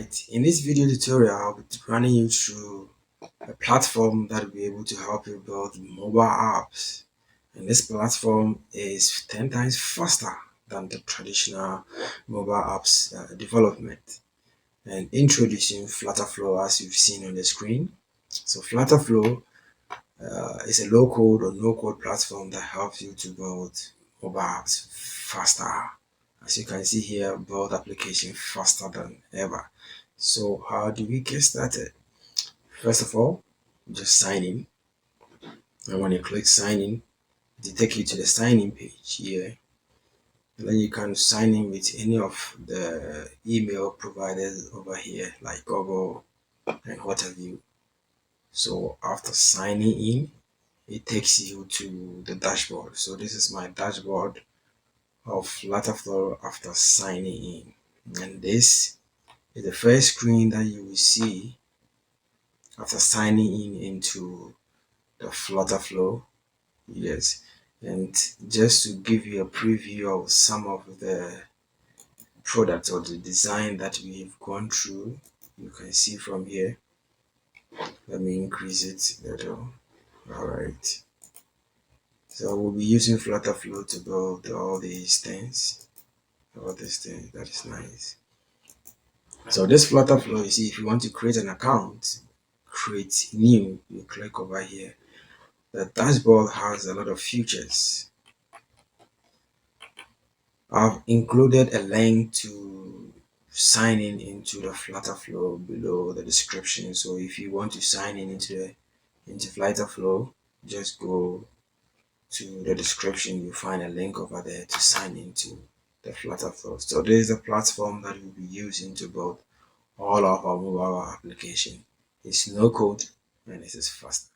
Alright, in this video tutorial, I'll be running you through a platform that will be able to help you build mobile apps. And this platform is 10 times faster than the traditional mobile apps development. And introducing Flutterflow, as you've seen on the screen. So Flutterflow is a low-code or no-code platform that helps you to build mobile apps faster. As you can see here, build application faster than ever. So how do we get started? First of all, just sign in. And when you click sign in, it will take you to the sign in page here. And then you can sign in with any of the email providers over here, like Google and what have you. So after signing in, it takes you to the dashboard. So this is my dashboard of Flutterflow after signing in. And this is the first screen that you will see after signing in into the Flutterflow. Yes, and just to give you a preview of some of the products or the design that we've gone through, you can see from here. Let me increase it a little. All right. So we'll be using Flutterflow to build all these things. All these things. That is nice. So this Flutterflow, you see, if you want to create an account, create new, you click over here. The dashboard has a lot of features. I've included a link to sign in into the Flutterflow below the description. So if you want to sign in into Flutterflow, just go to the description. You find a link over there to sign into the Flutterflow. So this is the platform that we'll be using to build all of our mobile application. It's no code and it is fast.